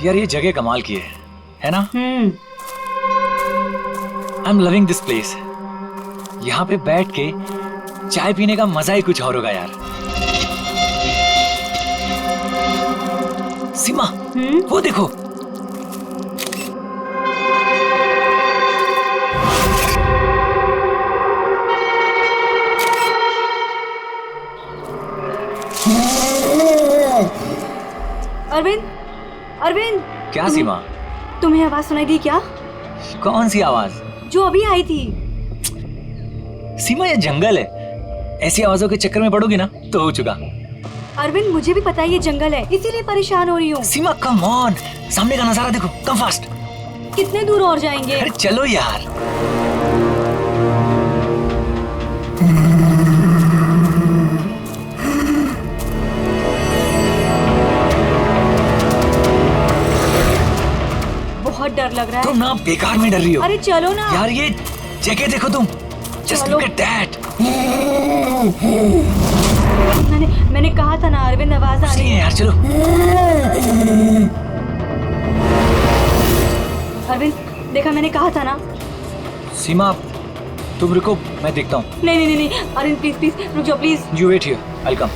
यार ये जगह कमाल की है ना? I am loving this place. यहाँ पे बैठ के चाय पीने का मजा ही कुछ और होगा यार। सीमा, वो देखो। अरविंद, अरविंद। क्या सीमा? तुम्हें आवाज सुनाई दी क्या? कौन सी आवाज? जो अभी आई थी। सीमा ये जंगल है, ऐसी आवाजों के चक्कर में पड़ोगी ना तो हो चुका। अरविंद मुझे भी पता है ये जंगल है, इसीलिए परेशान हो रही हूँ। सीमा कम ऑन, सामने का नजारा देखो, कम फास्ट। कितने दूर और जाएंगे? अरे चलो यार। बहुत डर लग रहा है। तुम ना बेकार में डर रही हो। अरे चलो ना यार, ये जगह देखो तुम। Just look at that. मैंने कहा था ना अरविंद, आवाज आ रही है यार। चलो अरविंद, देखा मैंने कहा था ना। सीमा तुम रुको, मैं देखता हूँ। नहीं अरविंद प्लीज प्लीज रुक जाओ please. You wait here, I'll come.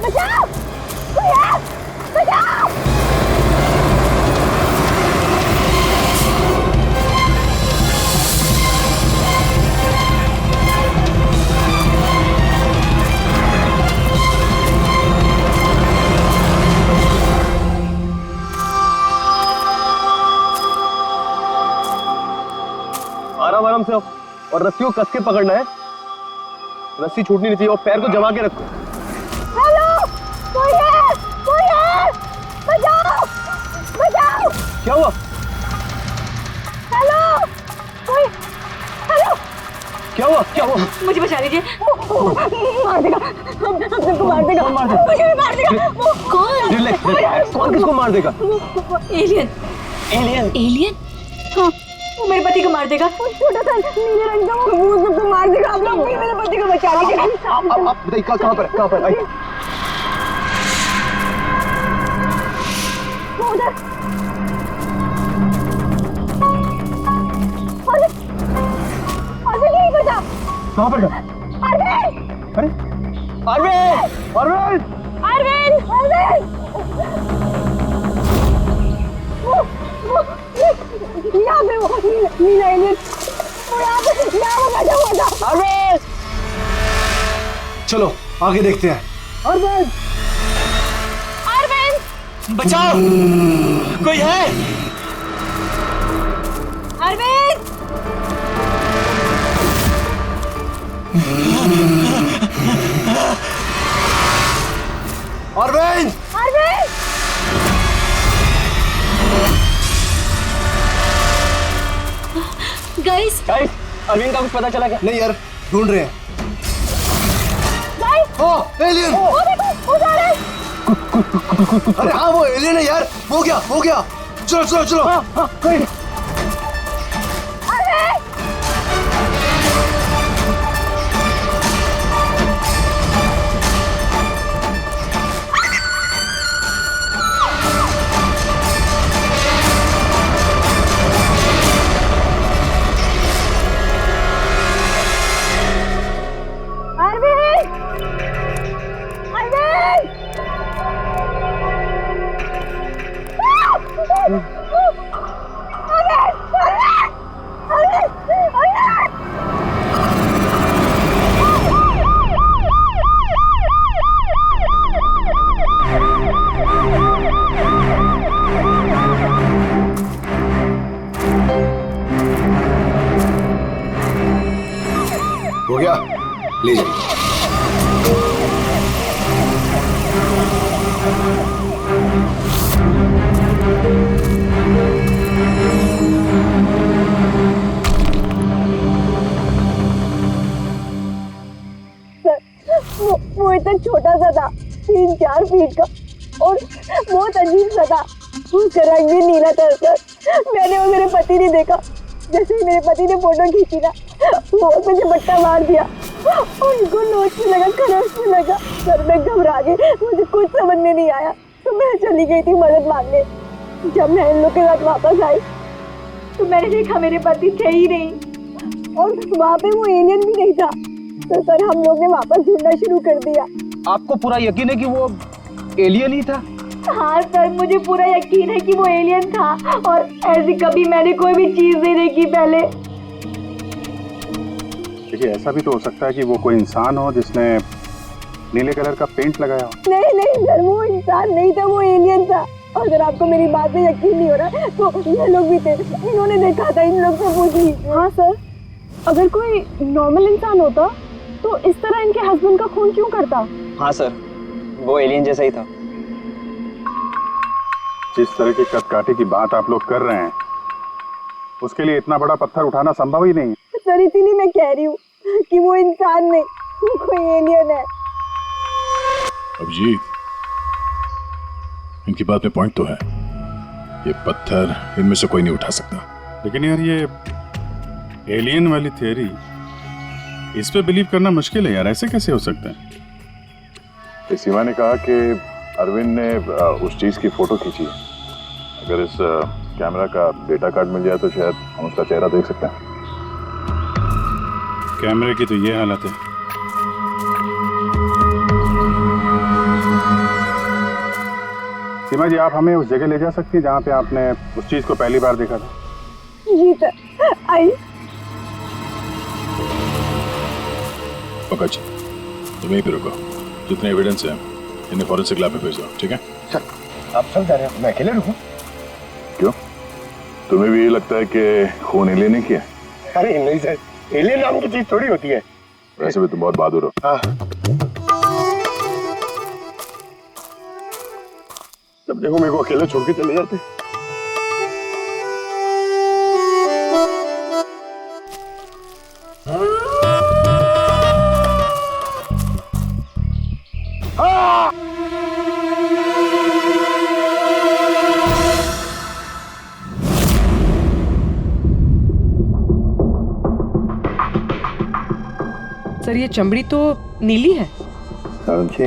बचाओ! बचाओ! आराम से और रस्सी को कस के पकड़ना है। रस्सी छूटनी नहीं चाहिए और पैर को जमा के रखो। हेलो, कोई है? बचाओ! बचाओ! क्या हुआ? हेलो, कोई? हेलो, क्या हुआ? मुझे बचा लीजिए। मार देगा, हम सबको मार देगा। कौन मार देगा? मुझे भी मार देगा। वो कौन? रिलैक्स। कौन किसको मार देगा? एलियन? हाँ, वो मेरे पति को मार देगा। वो छोटा सा नीले रंग का वो सबको मार देगा। आप लोग मेरे पति को बचा लीजिए। आप बताइए कहाँ पर? आइए। उधर। अरविंद यहीं पर था। कहाँ पर? अरविंद! यहाँ पे वो नीला एलियन, वो यहाँ पे बैठा हुआ था। अरविंद! चलो आगे देखते हैं। अरविंद! बचाओ, कोई है? अरविंद! गाइस, अरविंद का कुछ पता चला क्या? नहीं यार, ढूंढ रहे हैं। एलियन! वो देखो, वो जा रहा है। अरे हाँ, वो एलियन है यार। हो गया। चलो। ले जाइए। वो इतना छोटा सा था, 3-4 फीट का, और बहुत अजीब सा था। उसका रंग भी नीला था सर। मैंने और मेरे पति ने देखा, जैसे ही मेरे पति ने फोटो खींची ना, वो मुझे बट्टा मार दिया। उनको नोच में लगा, खरोच में लगा। सर मैं घबरा गई, मुझे कुछ समझ में नहीं आया, तो मैं चली गई थी मदद मांगने। जब मैं इन लोग के साथ वापस आई तो मैंने देखा मेरे पति थे ही नहीं, और वहाँ पे वो एलियन भी नहीं था। तो सर हम लोग ने वापस ढूंढना शुरू कर दिया। आपको पूरा यकीन है कि वो एलियन ही था? हाँ सर, मुझे पूरा यकीन है कि वो एलियन था, और ऐसी कभी मैंने कोई भी चीज नहीं देखी पहले। देखिए, ऐसा भी तो हो सकता है कि वो कोई इंसान हो जिसने नीले कलर का पेंट लगाया हो। नहीं नहीं सर, वो इंसान नहीं था, वो एलियन था। और अगर आपको मेरी बात में यकीन नहीं हो रहा तो ये लोग भी थे, इन्होंने देखा था, इन लोग से पूछ लीजिए। हाँ सर, अगर कोई नॉर्मल इंसान होता तो इस तरह इनके हस्बैंड का खून क्यों करता? हाँ सर, वो एलियन जैसा ही था। जिस तरह की कदकाठी की बात आप लोग कर रहे हैं, उसके लिए इतना बड़ा पत्थर उठाना संभव ही नहीं है। सर इसीलिए मैं कह रही हूँ कि वो इंसान नहीं, वो कोई एलियन है। अभिजीत, इनकी बात में पॉइंट तो है। ये पत्थर इनमें से कोई नहीं उठा सकता। लेकिन यार, ये एलियन वाली थियरी, इस पे बिलीव करना मुश्किल है यार। ऐसे कैसे हो सकता है? सीमा ने कहा कि अरविंद ने उस चीज की फोटो खींची है। अगर इस कैमरा का डेटा कार्ड मिल जाए तो शायद हम उसका चेहरा देख सकते हैं। कैमरे की तो ये हालत है। सीमा जी, आप हमें उस जगह ले जा सकती हैं जहाँ पे आपने उस चीज को पहली बार देखा था? जी सर, आइए। पंकज, तुम यहीं पे रुको। जितने एविडेंस है इन्हें फॉरेंसिक लैब में भेज दो, ठीक है? आप सब जा रहे हैं, मैं अकेले रुकूं? क्यों, तुम्हें भी ये लगता है कि खून एलियन ने किया? अरे नहीं सर, एलियन नाम की चीज थोड़ी होती है। वैसे भी तुम बहुत बहादुर हो। हाँ, जब देखो मेरे को अकेले छोड़ के चले जाते। सर ये चमड़ी तो नीली है। समझे,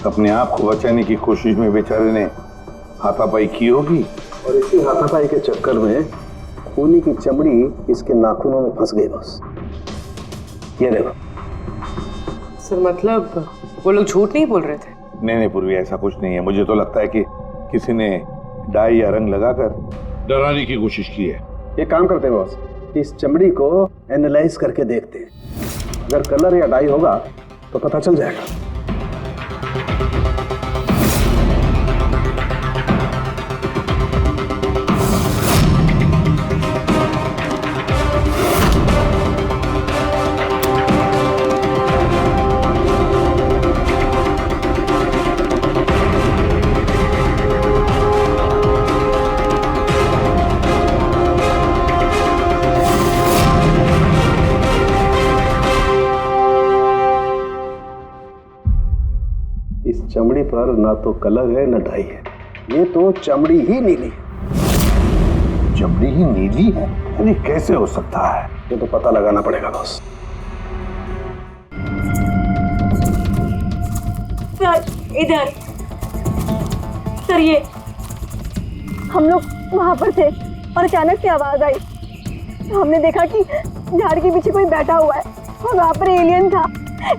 अपने आप को बचाने की कोशिश में बेचारे ने हाथापाई की होगी, और इसी हाथापाई के चक्कर में खूनी की चमड़ी इसके नाखूनों में फंस गई। बस ये देखो। सर मतलब वो लोग झूठ नहीं बोल रहे थे? नहीं नहीं पूर्वी, ऐसा कुछ नहीं है। मुझे तो लगता है कि किसी ने डाई या रंग लगाकर डराने की कोशिश की है। एक काम करते हैं बॉस, इस चमड़ी को एनालाइज करके देखते हैं। अगर कलर या डाई होगा तो पता चल जाएगा। चमड़ी पर ना तो कलर है ना डाई है, ये तो चमड़ी ही नीली है। चमड़ी ही नीली है? अरे कैसे हो सकता है? ये तो पता लगाना पड़ेगा बॉस। सर इधर। सर ये हम लोग वहां पर थे और अचानक से आवाज आई। हमने देखा कि झाड़ के पीछे कोई बैठा हुआ है और वहां पर एलियन था,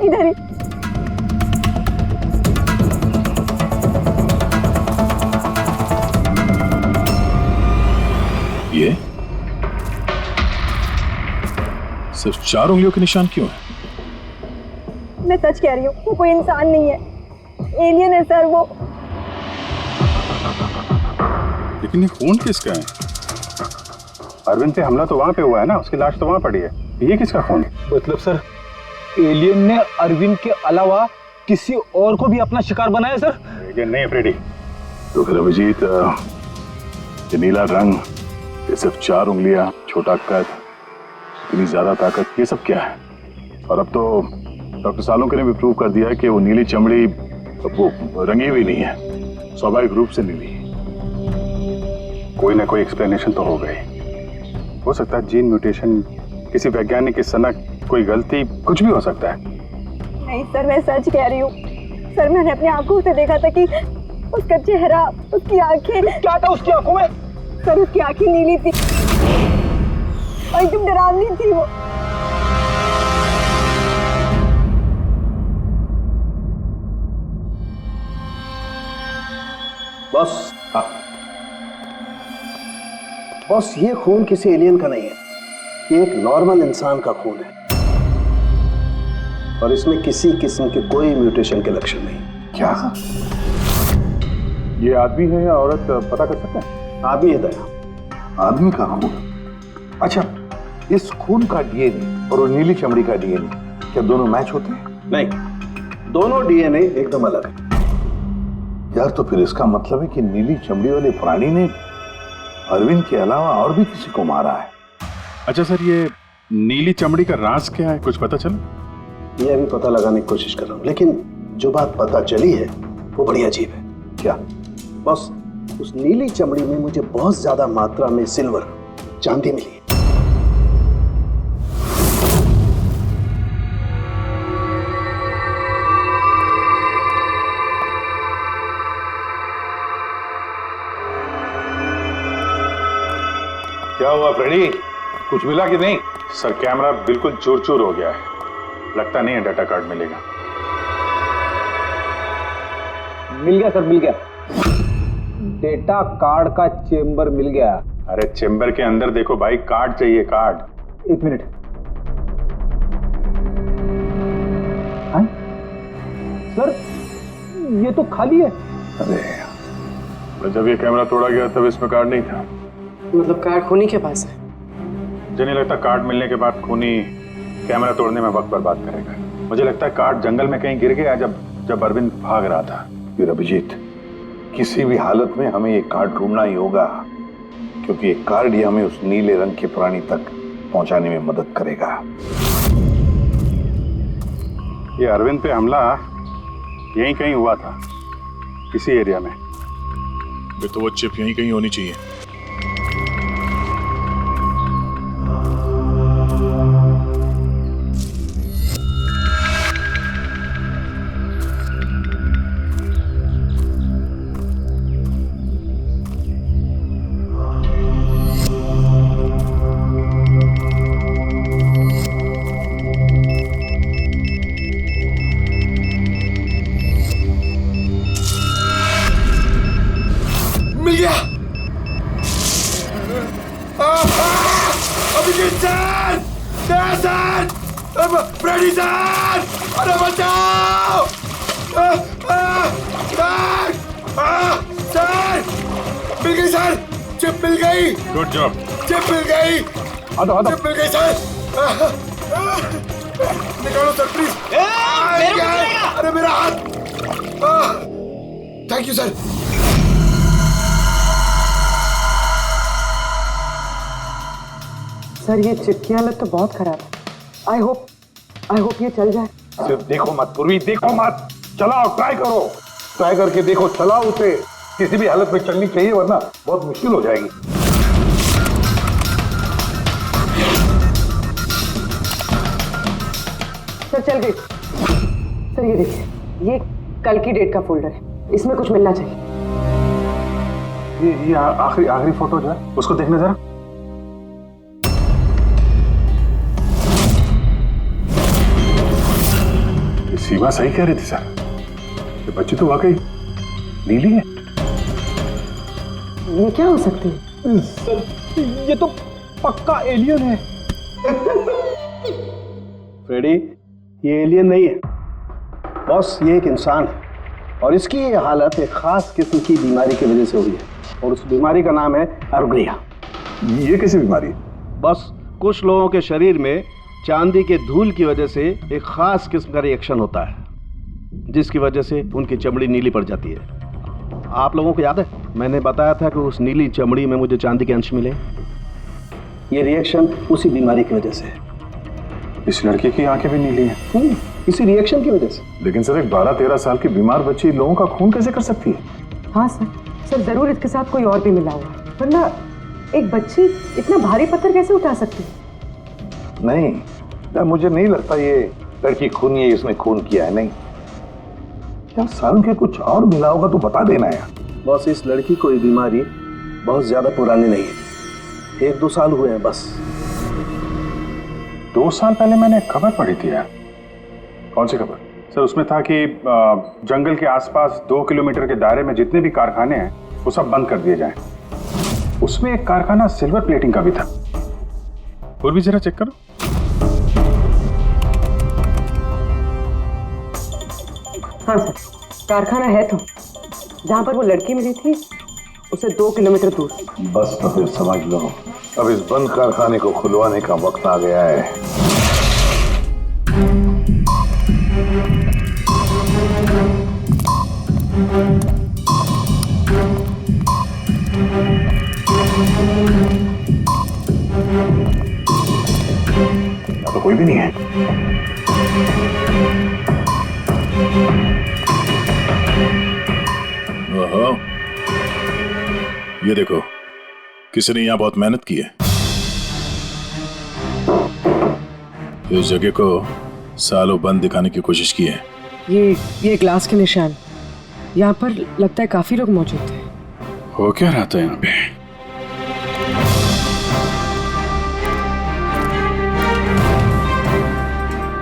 इधर ही। ये सिर्फ 4 उंगलियों के निशान क्यों है? मैं सच कह रही हूँ, वो कोई इंसान नहीं है, एलियन है सर वो। लेकिन ये खून किसका है? अरविंद पे हमला तो वहां पे हुआ है ना, उसकी लाश तो वहां पड़ी है। ये किसका खून है? मतलब सर, एलियन ने अरविंद के अलावा किसी और को भी अपना शिकार बनाया सर? एलियन नहीं है फ्रेडी। तो फिर अभिजीत, ये नीला रंग, ये सिर्फ 4 उंगलियां, छोटा कद, इतनी ज्यादा ताकत, ये सब क्या है? और अब तो डॉक्टर सालोंके ने भी प्रूव कर दिया है कि वो नीली चमड़ी वो रंगी हुई नहीं है, स्वाभाविक रूप से नीली। कोई ना कोई एक्सप्लेनेशन तो हो गई। हो सकता है जीन म्यूटेशन, किसी वैज्ञानिक की सनक, कोई गलती, कुछ भी हो सकता है। नहीं सर, मैं सच कह रही हूँ सर। मैंने अपनी आंखों से देखा था कि उसका चेहरा, उसकी आंखें। क्या था उसकी आंखों में? सर उसकी आंखें नीली थी और एकदम डरावनी थी वो। बॉस, बॉस, ये खून किसी एलियन का नहीं है, ये एक नॉर्मल इंसान का खून है और इसमें किसी किस्म के कोई म्यूटेशन के लक्षण नहीं। क्या ये आदमी है या औरत पता कर सकते हैं? आदमी है दया। आदमी कहाँ होगा? अच्छा, इस खून का डीएनए और वो नीली चमड़ी का डीएनए क्या दोनों मैच होते हैं? नहीं, दोनों डीएनए एकदम अलग है। यार, तो फिर इसका मतलब है कि नीली चमड़ी वाले प्राणी ने अरविंद के अलावा और भी किसी को मारा है। अच्छा सर, ये नीली चमड़ी का राज क्या है, कुछ पता चला? ये अभी पता लगाने की कोशिश कर रहा हूँ, लेकिन जो बात पता चली है वो बड़ी अजीब है। क्या? बस उस नीली चमड़ी में मुझे बहुत ज्यादा मात्रा में सिल्वर, चांदी मिली है। क्या हुआ फ्रेडी, कुछ मिला कि नहीं? सर कैमरा बिल्कुल चूर चूर हो गया है, लगता नहीं है डाटा कार्ड मिलेगा। मिल गया सर, मिल गया। डेटा कार्ड का चेंबर मिल गया। अरे चेंबर के अंदर देखो भाई, कार्ड चाहिए, कार्ड। 1 मिनट। हाँ? सर ये तो खाली है। अरे जब ये कैमरा तोड़ा गया तब इसमें कार्ड नहीं था। मतलब कार्ड खूनी के पास है? मुझे नहीं लगता कार्ड मिलने के बाद खूनी कैमरा तोड़ने में वक्त बर्बाद करेगा। मुझे लगता है कार्ड जंगल में कहीं गिर गया जब अरविंद भाग रहा था। फिर अभिजीत, किसी भी हालत में हमें ये कार्ड ढूंढना ही होगा, क्योंकि ये कार्ड ही हमें उस नीले रंग के प्राणी तक पहुंचाने में मदद करेगा। ये अरविंद पे हमला यहीं कहीं हुआ था, इसी एरिया में। तो वो चिप यहीं कहीं होनी चाहिए। फ्रेडी सर, अरे बचाओ! सर, मिल गई सर, चिप मिल गई। Good job. चिप मिल गई। चिप मिल गई सर। निकालो सर प्लीज। अरे मेरा हाथ। Thank you sir. सर ये चिप की हालत तो बहुत खराब है। आई होप ये चल जाए। सिर्फ देखो मत पूर्वी, देखो मत, चलाओ, ट्राई करो, ट्राई करके देखो, चलाओ उसे। किसी भी हालत में चलनी चाहिए, वरना बहुत मुश्किल हो जाएगी। सर चल गई। सर ये देखिए, ये कल की डेट का फोल्डर है, इसमें कुछ मिलना चाहिए। ये आखिरी फोटो जो है उसको देखने जरा। सीमा सही कह रही थी सर, ये बच्ची तो वाकई नीली है। ये क्या हो सकती है? सर ये तो पक्का एलियन है। फ्रेडी, ये एलियन नहीं है बॉस, ये एक इंसान है और इसकी ये हालत एक खास किस्म की बीमारी की वजह से हुई है और उस बीमारी का नाम है अर्गरिया। ये कैसी बीमारी है? बस कुछ लोगों के शरीर में चांदी के धूल की वजह से एक खास किस्म का रिएक्शन होता है, जिसकी वजह से उनकी चमड़ी नीली पड़ जाती है। आप लोगों को याद है मैंने बताया था कि उस नीली चमड़ी में मुझे चांदी के अंश मिले। ये रिएक्शन उसी बीमारी की वजह से है। इस लड़की की आंखें भी नीली हैं। इसी रिएक्शन की वजह से। लेकिन सर एक 12-13 साल की बीमार बच्ची लोगों का खून कैसे कर सकती है? हाँ सर जरूर इसके साथ कोई और भी मिला हुआ है, वरना एक बच्ची इतना भारी पत्थर कैसे उठा सकती है? नहीं यार, मुझे नहीं लगता ये लड़की खूनी है, इसने खून किया है। नहीं यार, साल के कुछ और मिला होगा तो बता देना यार। बस इस लड़की को ये बीमारी बहुत ज्यादा पुरानी नहीं है, 1-2 साल हुए हैं बस। 2 साल पहले मैंने खबर पढ़ी थी यार। कौन सी खबर? सर उसमें था कि जंगल के आसपास 2 किलोमीटर के दायरे में जितने भी कारखाने हैं वो सब बंद कर दिए जाएं। उसमें एक कारखाना सिल्वर प्लेटिंग का भी था। और भी जरा चेक करो। हाँ सर, कारखाना है तो जहाँ पर वो लड़की मिली थी उसे 2 किलोमीटर दूर। बस तो फिर समझ लो, अब इस बंद कारखाने को खुलवाने का वक्त आ गया है। यहाँ तो कोई भी नहीं है। ओहो, ये देखो, किसी ने यहाँ बहुत मेहनत की है। इस जगह को सालों बंद दिखाने की कोशिश की है। ये ग्लास के निशान, यहाँ पर लगता है काफी लोग मौजूद थे। हो क्या रहा था यहाँ पे?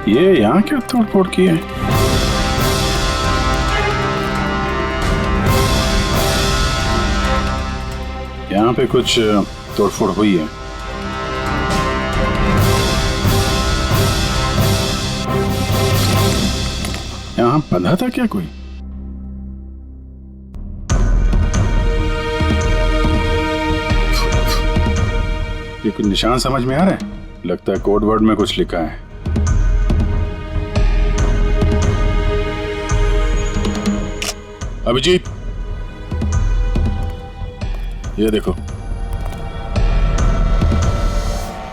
ये यहाँ क्या तोड़-फोड़ की है? यहाँ पे कुछ तोड़फोड़ हुई है। यहाँ बंधा था क्या कोई? ये कुछ निशान समझ में आ रहा है? लगता है कोड वर्ड में कुछ लिखा है। अभिजीत, ये देखो,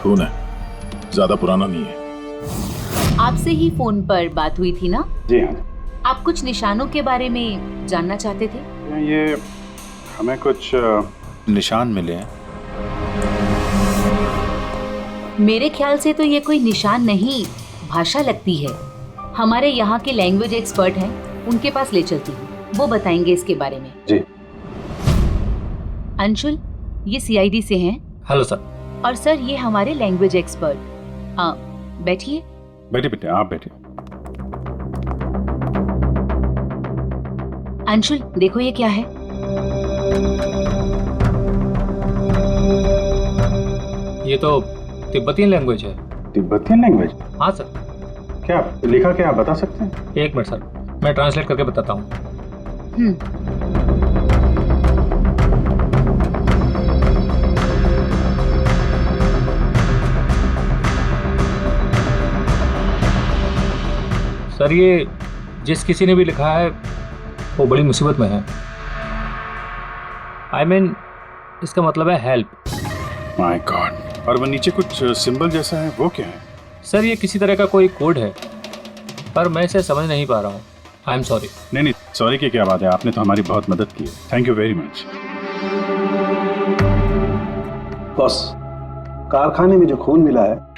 खून है, ज्यादा पुराना नहीं है। आपसे ही फोन पर बात हुई थी ना? जी हाँ। आप कुछ निशानों के बारे में जानना चाहते थे? ये हमें कुछ निशान मिले हैं। मेरे ख्याल से तो ये कोई निशान नहीं, भाषा लगती है। हमारे यहाँ के लैंग्वेज एक्सपर्ट हैं, उनके पास ले चलती हूँ, वो बताएंगे इसके बारे में। जी। अंशुल, ये सीआईडी से हैं। Hello sir. और सर, ये हमारे लैंग्वेज एक्सपर्ट। बैठिए। बैठिए बेटे, आप बैठिए। अंशुल, देखो ये क्या है? ये तो तिब्बतियन लैंग्वेज है। Tibetan language? हाँ सर। क्या लिखा, क्या आप बता सकते हैं? 1 मिनट सर, मैं ट्रांसलेट करके बताता हूँ। सर, ये जिस किसी ने भी लिखा है वो बड़ी मुसीबत में है। I mean, इसका मतलब है हेल्प। My God. और वो नीचे कुछ सिंबल जैसा है, वो क्या है? सर, ये किसी तरह का कोई कोड है, पर मैं इसे समझ नहीं पा रहा हूँ। I am sorry. नहीं, सॉरी की क्या बात है, आपने तो हमारी बहुत मदद की है। Thank you very much. Boss, कारखाने में जो खून मिला है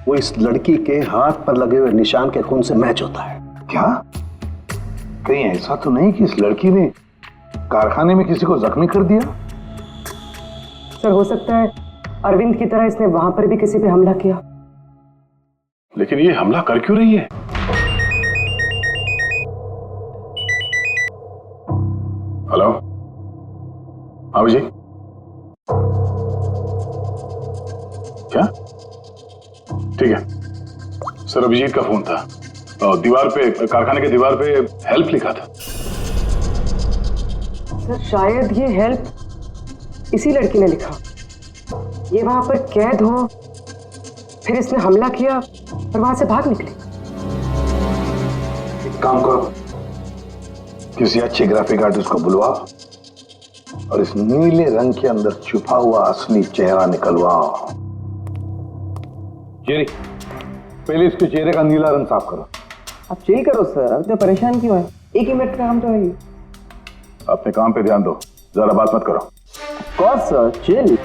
वो इस लड़की के हाथ पर लगे हुए निशान के खून से मैच होता है। क्या कहीं ऐसा तो नहीं कि इस लड़की ने कारखाने में किसी को जख्मी कर दिया? सर, हो सकता है अरविंद की तरह इसने वहां पर भी किसी पे हमला किया। लेकिन ये हमला कर क्यों रही है? हेलो, हाँ जी। क्या? ठीक है सर, अभिजीत का फोन था। दीवार पे, कारखाने के दीवार पे हेल्प लिखा था। सर, शायद ये हेल्प इसी लड़की ने लिखा। ये वहां पर कैद हो, फिर इसने हमला किया और वहां से भाग निकले। एक काम करो, किसी अच्छे ग्राफिक आर्टिस्ट को बुलवा और इस नीले रंग के अंदर छुपा हुआ असली चेहरा निकलवाओ। जेरी, पहले इसके चेहरे का नीला रंग साफ करो। आप चिल करो सर, अब तो परेशान क्यों है? 1 ही मिनट का काम तो है ये। अपने काम पे ध्यान दो, ज्यादा बात मत करो। कौन सर, चिल।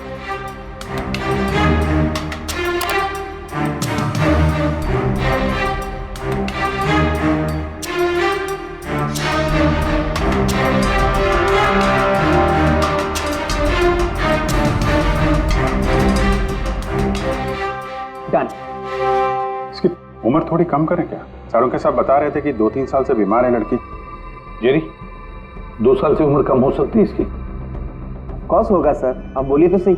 डन। इसकी उम्र थोड़ी कम करें क्या? सारों के साथ बता रहे थे कि 2-3 साल से बीमार है लड़की। जेरी, 2 साल से उम्र कम हो सकती है इसकी? कौन होगा सर, आप बोलिए तो सही।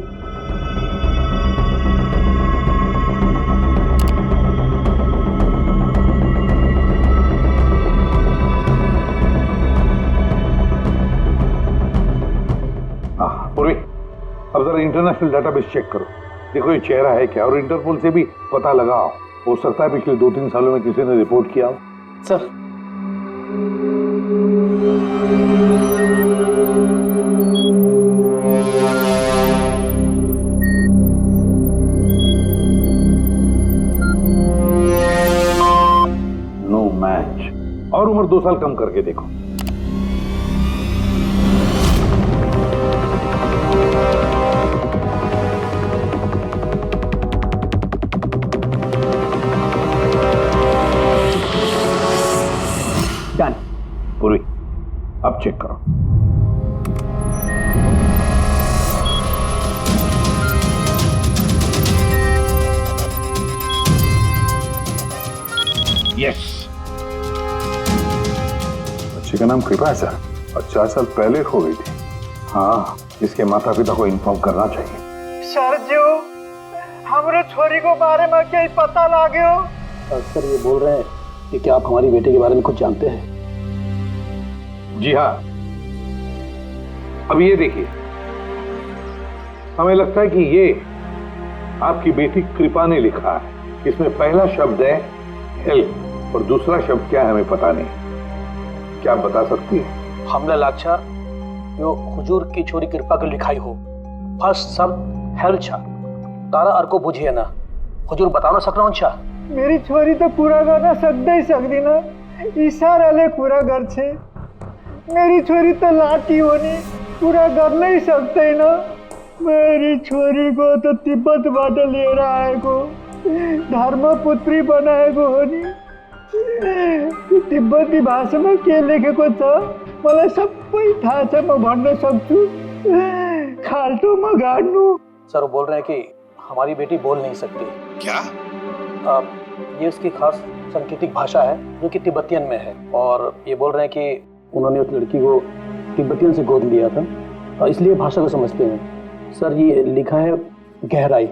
पूर्वी, अब जरा इंटरनेशनल डेटाबेस चेक करो, देखो ये चेहरा है क्या, और इंटरपोल से भी पता लगाओ। हो सकता है पिछले 2-3 सालों में किसी ने रिपोर्ट किया हो। Sir, no match. और उम्र 2 साल कम करके देखो। डन। पूरी, अब चेक करो। यस। बच्चे का नाम कृपा है सर, और 4 साल पहले हो गई थी। हाँ, इसके माता पिता को इन्फॉर्म करना चाहिए। सर जो हमारे छोरी को बारे में क्या पता लागे हो? सर ये बोल रहे हैं कि क्या आप हमारी बेटे के बारे में कुछ जानते हैं? जी हाँ, अब ये देखिए, हमें लगता है कि ये आपकी बेटी कृपा ने लिखा है। इसमें पहला शब्द है हेल्प और दूसरा शब्द क्या है हमें पता नहीं। क्या आप बता सकती है? हमने लाक्षा यो हुजूर की छोरी कृपा के लिखाई हो। फर्स्ट शब्द हेल्प छा, तारा अर्को बुझिए ना। हुजूर बताओ ना सकना छा। मेरी छोरी तो पूरा गाना सकते ही सकती ना, इशारा ले पूरा घर छे। मेरी छोरी तो लाठी होनी पूरा कर नहीं सकते ना। मेरी छोरी को तो तिब्बत बाटे ले रहा है को धर्मपुत्री बनाए को होनी। तिब्बती भाषा में के लेखे को छ मलाई सबै थाहा छ, म भन्न सक्छु। खाल्टो म गाड्नु। सर वो बोल रहे हैं कि हमारी बेटी बोल नहीं सकती। क्या? ये उसकी खास सांकेतिक भाषा है जो कि तिब्बतियन में है, और ये बोल रहे हैं कि उन्होंने उस लड़की को तिब्बतियन से गोद लिया था, इसलिए भाषा को समझते हैं। सर ये लिखा है गहराई।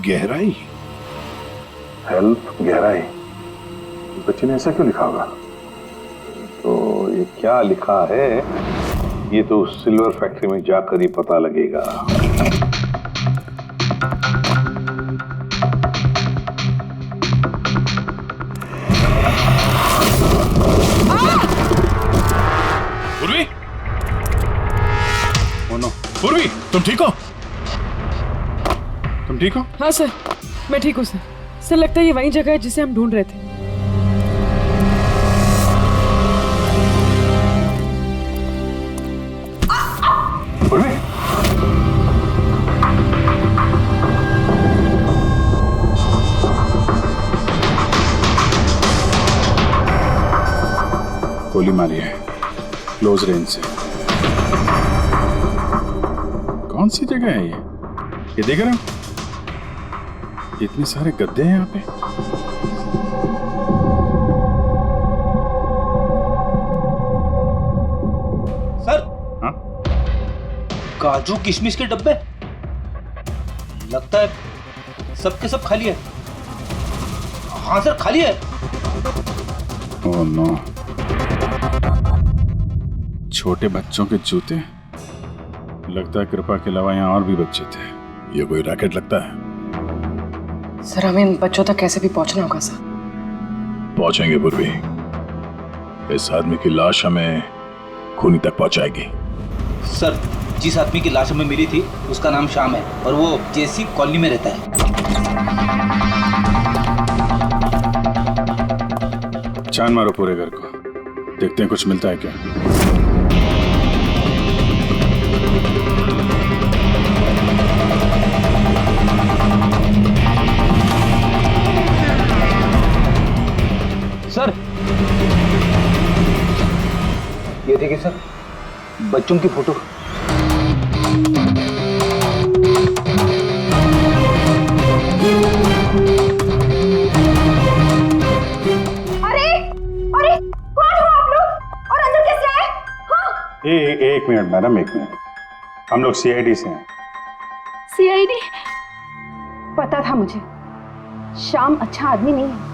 गहराई? हेल्प गहराई, बच्चे ने ऐसा क्यों लिखा होगा? तो ये क्या लिखा है ये तो सिल्वर फैक्ट्री में जाकर ही पता लगेगा। पूर्वी, पूर्वी, तुम ठीक हो? तुम ठीक हो? हाँ सर, मैं ठीक हूँ सर। सर लगता है ये वही जगह है जिसे हम ढूंढ रहे थे। पूर्वी, गोली मारी है क्लोज रेंज से। कौन सी जगह है ये देख रहे हो? इतने सारे गद्दे हैं यहाँ पे। सर, हाँ? काजू किशमिश के डब्बे, लगता है सबके सब खाली है। हाँ सर खाली है। ओह नो, छोटे बच्चों के जूते। लगता है कृपा के अलावा यहाँ और भी बच्चे थे। ये कोई रैकेट लगता है। सर हमें इन बच्चों तक कैसे भी पहुंचना होगा सर। पहुंचेंगे पूर्वी। इस आदमी की लाश हमें खूनी तक पहुंचाएगी। सर, जिस आदमी की लाश हमें मिली थी उसका नाम श्याम है और वो जेसी कॉलोनी में रहता है। छान मारो पूरे घर को, देखते हैं कुछ मिलता है क्या। सर, ये देखिए सर, बच्चों की फोटो। एक मिनट मैडम, एक मिनट। हम लोग सीआईडी से हैं। सीआईडी? पता था मुझे श्याम अच्छा आदमी नहीं है।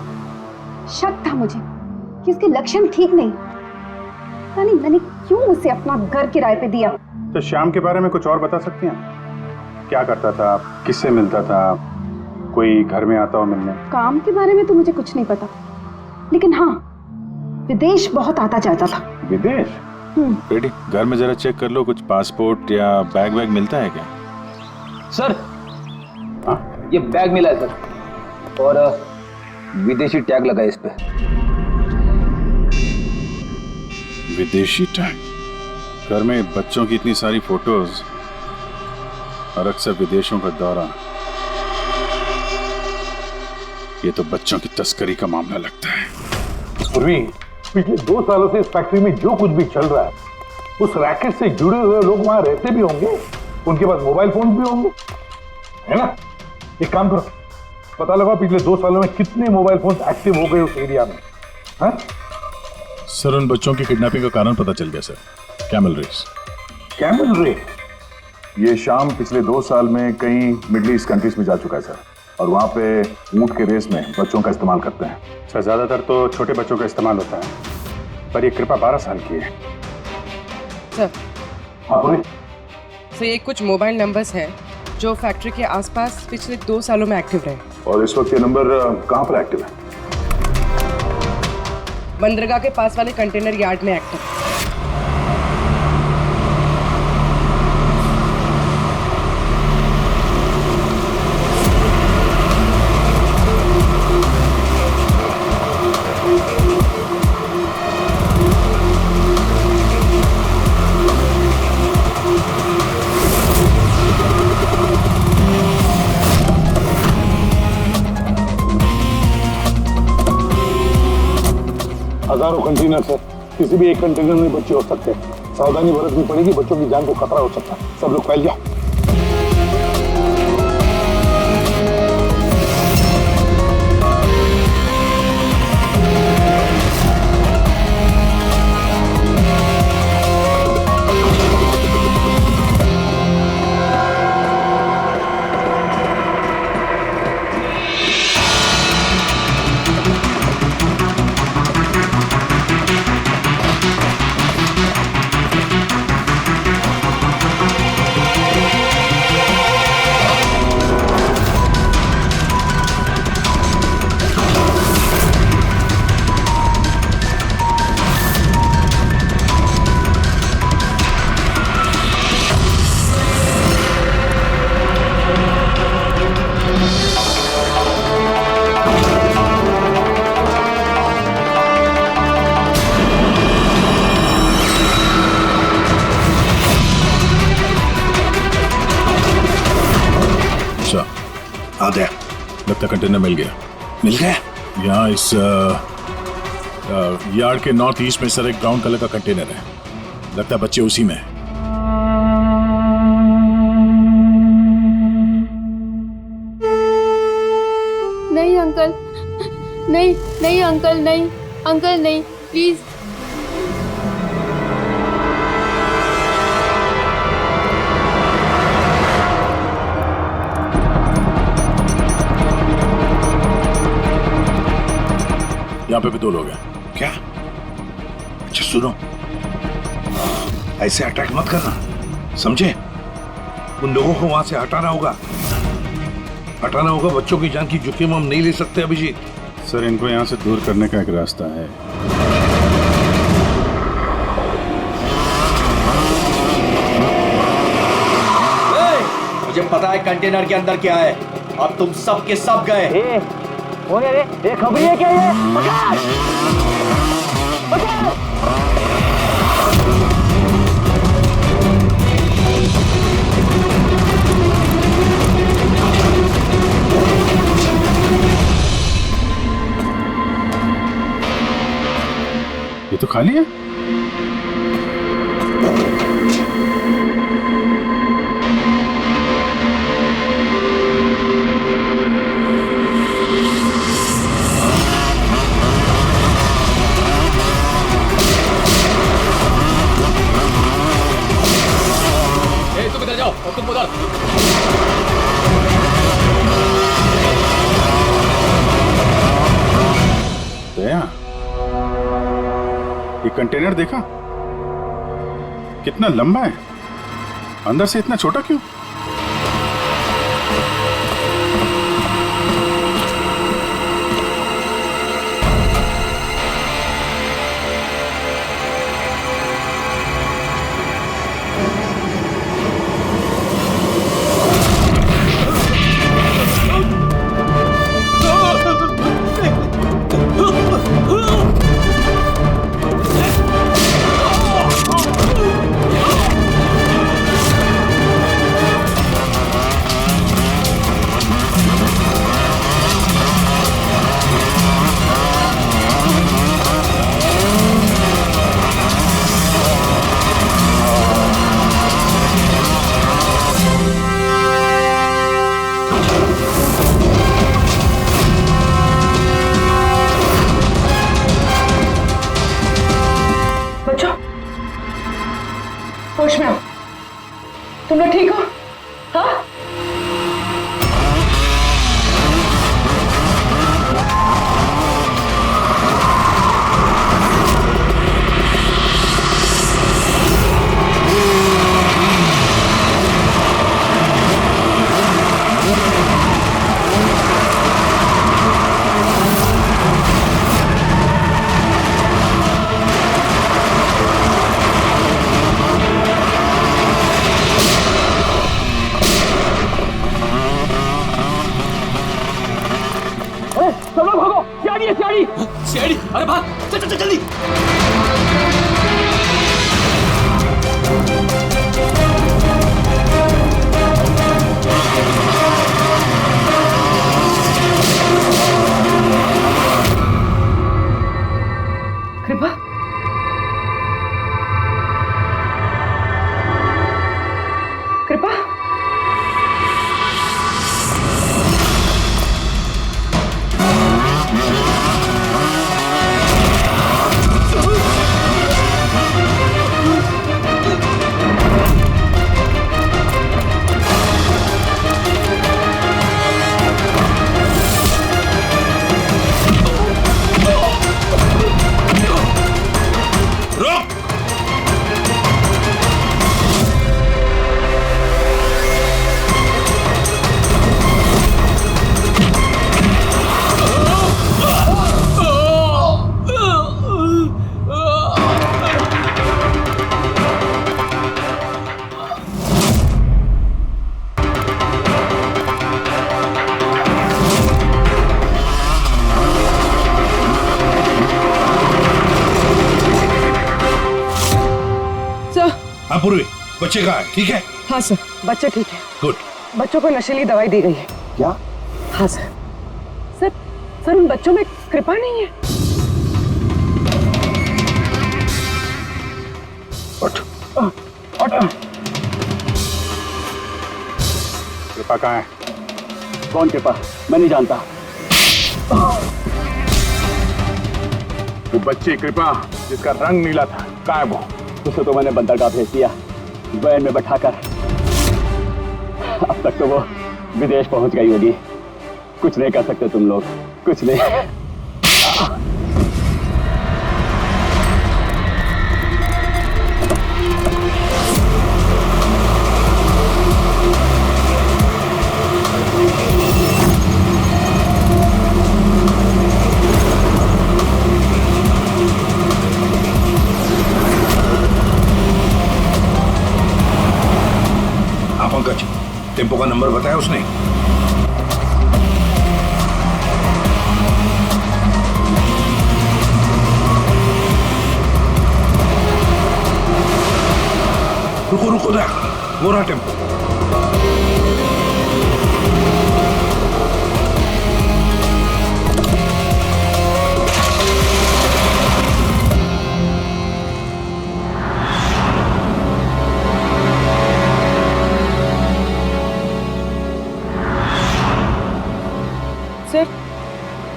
शक था मुझे कि उसके लक्षण ठीक नहीं। पता नहीं मैंने क्यों उसे अपना घर किराए पे दिया। तो श्याम के बारे में कुछ और बता सकती हैं? क्या करता था, किससे मिलता था, कोई घर में आता हो मिलने? काम के बारे में तो मुझे कुछ नहीं पता, लेकिन हाँ, विदेश बहुत आता जाता था। विदेश? बेटी, घर में जरा चेक कर लो, कुछ पासपोर्ट या बैग वैग मिलता है क्या? सर, ये बैग मिला है सर, और विदेशी टैग लगा है इस पे। विदेशी टैग? घर में बच्चों की इतनी सारी फोटोज और अक्सर विदेशों का दौरा, ये तो बच्चों की तस्करी का मामला लगता है। पूर्वी, पिछले 2 सालों से इस फैक्ट्री में जो कुछ भी चल रहा है, उस रैकेट से जुड़े हुए लोग वहां रहते भी होंगे, उनके पास मोबाइल फोन भी होंगे, है ना? एक काम करो, पता लगा पिछले 2 सालों में कितने मोबाइल फोन एक्टिव हो गए उस एरिया में। हाँ? सर, उन बच्चों की किडनैपिंग का कारण पता चल गया sir. Camel race. Camel race? ये शाम पिछले 2 साल में कई मिडिल ईस्ट कंट्रीज में जा चुका है सर, और वहाँ पे ऊंट के रेस में बच्चों का इस्तेमाल करते हैं सर। ज्यादातर तो छोटे बच्चों का इस्तेमाल होता है, पर ये कृपा 12 साल की है सर। हाँ बोलिए। तो ये कुछ मोबाइल नंबर्स हैं जो फैक्ट्री के आसपास पिछले 2 सालों में एक्टिव रहे। और इस वक्त ये नंबर कहाँ पर एक्टिव है? बंदरगाह के पास वाले कंटेनर यार्ड में एक्टिव। हजारों कंटेनर है, किसी भी एक कंटेनर में बच्चे हो सकते हैं। सावधानी बरतनी पड़ेगी, बच्चों की जान को खतरा हो सकता है। सब लोग फैल जाओ। लगता कंटेनर मिल गया। मिल गया? यहाँ इस यार्ड के नॉर्थ ईस्ट में सर एक ब्राउन कलर का कंटेनर है, लगता है बच्चे उसी में है। नहीं अंकल, नहीं नहीं अंकल, नहीं अंकल, नहीं प्लीज। यहाँ पे भी 2 लोग हैं। क्या? अच्छा सुनो, ऐसे अटैक मत करना, समझे? उन लोगों को वहां से हटाना होगा। हटाना होगा। बच्चों की जान की जोखिम हम नहीं ले सकते अभिजीत। सर, इनको यहाँ से दूर करने का एक रास्ता है। मुझे पता है कंटेनर के अंदर क्या है। अब तुम सब के सब गए। खबरी है क्या ये? पकड़! पकड़! ये तो खाली है। तुम इधर जाओ और तुम उधर। दया, ये कंटेनर देखा कितना लंबा है, अंदर से इतना छोटा क्यों? होश में आओ। तुम लोग ठीक हो? हाँ? सीआईडी, अरे भाग, चल चल चल जल्दी। कृपा, कृपा, पूर्वी, बच्चे कहाँ है? ठीक है? हाँ सर, बच्चे ठीक है। गुड। बच्चों को नशीली दवाई दी गई है। क्या? हाँ सर। सर, सर उन बच्चों में कृपा नहीं है। उठ। कृपा कहाँ है? कौन कृपा? मैं नहीं जानता। वो बच्ची कृपा जिसका रंग नीला था, कहाँ है वो? उसे तो मैंने बंदरगाह भेज दिया, वैन में बैठाकर। अब तक तो वो विदेश पहुंच गई होगी। कुछ नहीं कर सकते तुम लोग, कुछ नहीं। और बताया उसने? रुको रुको ना, वो रहा टेम्पो।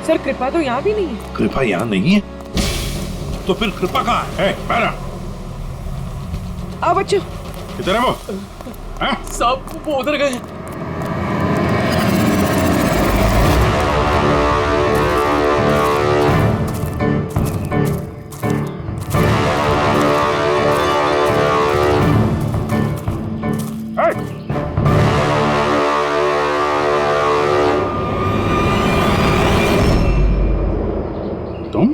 सर कृपा तो यहाँ भी नहीं है। कृपा यहाँ नहीं है तो फिर कृपा कहाँ है? पैरा आओ बच्चों। किधर है वो? साहब वो उधर गए। तुम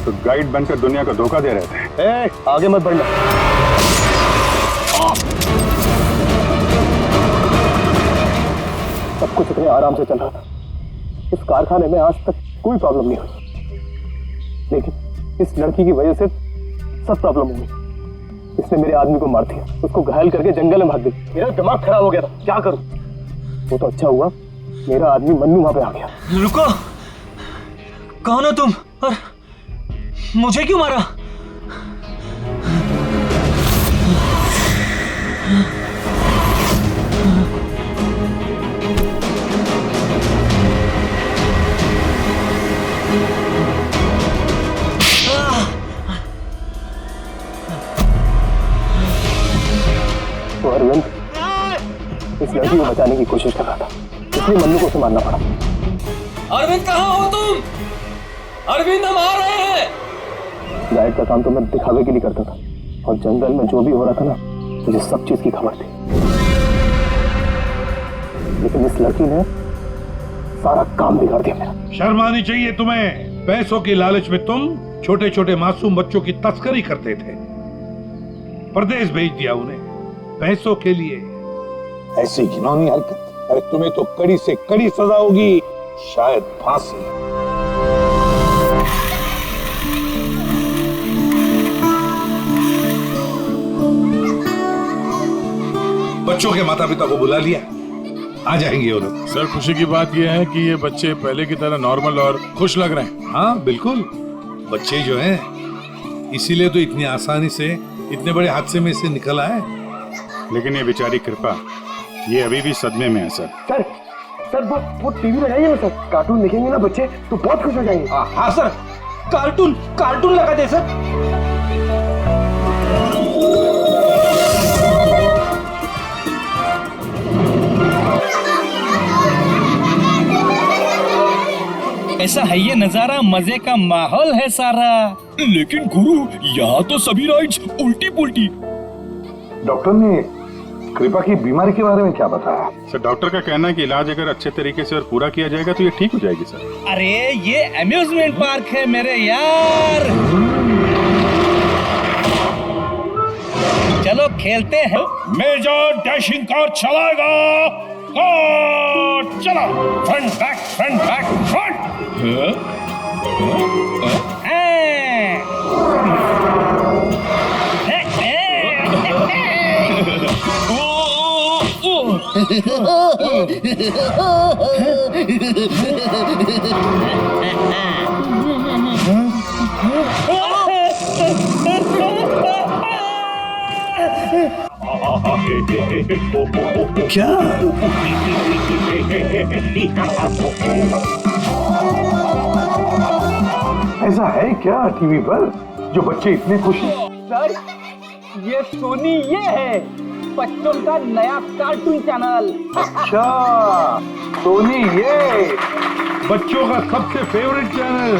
तो गाइड बनकर दुनिया को धोखा दे रहे थे। आगे मत बढ़ना। सब कुछ इतने आराम से चल रहा था। इस कारखाने में आज तक कोई प्रॉब्लम नहीं हुई, लेकिन इस लड़की की वजह से सब प्रॉब्लम हो गई। इसने मेरे आदमी को मार दिया, उसको घायल करके जंगल में भाग गई। मेरा दिमाग खराब हो गया था, क्या करूं? वो तो अच्छा हुआ मेरा आदमी मन्नू वहां पे आ गया। रुको, कौन हो तुम और मुझे क्यों मारा? तो अरविंद इस लड़की को बचाने की कोशिश कर रहा था, इसलिए मन्नू को उसे मारना पड़ा। अरविंद कहाँ हो तुम? अरविंद हम आ रहे हैं। गाइड का काम तो मैं दिखावे के लिए करता था, और जंगल में जो भी हो रहा था ना, मुझे सब चीज की खबर थी। लेकिन इस लड़की ने सारा काम बिगाड़ दिया मेरा। शर्म आनी चाहिए तुम्हें। पैसों की लालच में तुम छोटे छोटे मासूम बच्चों की तस्करी करते थे, परदेश भेज दिया उन्हें पैसों के लिए। ऐसी घिनौनी हरकत, अरे तुम्हें तो कड़ी से कड़ी सजा होगी, शायद फांसी। बच्चों के माता पिता को बुला लिया, आ जाएंगे वो लोग। सर खुशी की बात यह है कि ये बच्चे पहले की तरह नॉर्मल और खुश लग रहे हैं। हाँ बिल्कुल, बच्चे जो हैं इसीलिए तो इतनी आसानी से इतने बड़े हादसे में से निकल आए। लेकिन ये बेचारी कृपा, ये अभी भी सदमे में है सर। सर वो टीवी लगाइए ना सर, कार्टून देखेंगे ना बच्चे तो बहुत खुश हो जाएंगे। हाँ सर, कार्टून लगा दे सर। ऐसा है ये नजारा, मजे का माहौल है सारा। लेकिन गुरु यहाँ तो सभी राइड्स उल्टी पुल्टी। डॉक्टर ने कृपा की बीमारी के बारे में क्या बताया? सर डॉक्टर का कहना है कि इलाज अगर अच्छे तरीके से और पूरा किया जाएगा तो ये ठीक हो जाएगी सर। अरे ये अम्यूजमेंट पार्क है मेरे यार, चलो खेलते हैं। मेजर डैशिंग कार चलाएगा, चलो फ्रंट बैक फ्रंट। क्या? ऐसा है क्या टीवी पर जो बच्चे इतने खुश हैं? सर ये सोनी ये है बच्चों का नया कार्टून चैनल। अच्छा सोनी, ये बच्चों का सबसे फेवरेट चैनल।